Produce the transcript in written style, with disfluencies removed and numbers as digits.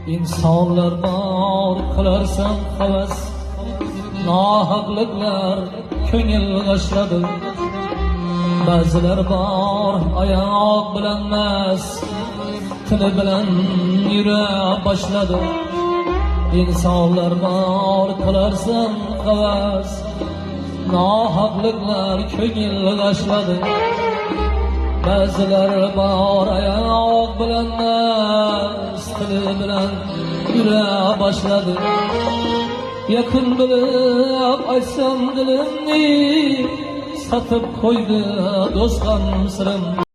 İnsanlar bor qilarsan havas, nohaqliklar ko'ngil g'ashladi. Ba'zilar bor oyoq bilan emas, tili bilan yura boshladi. İnsanlar bor qilarsan havas, nohaqliklar ko'ngil g'ashladi. Ba'zilar bor oyoq bilan emas, tili bilan yura boshladi. Yakın bilib aytsam dilimni, satib qo'ydi do'stim sirim.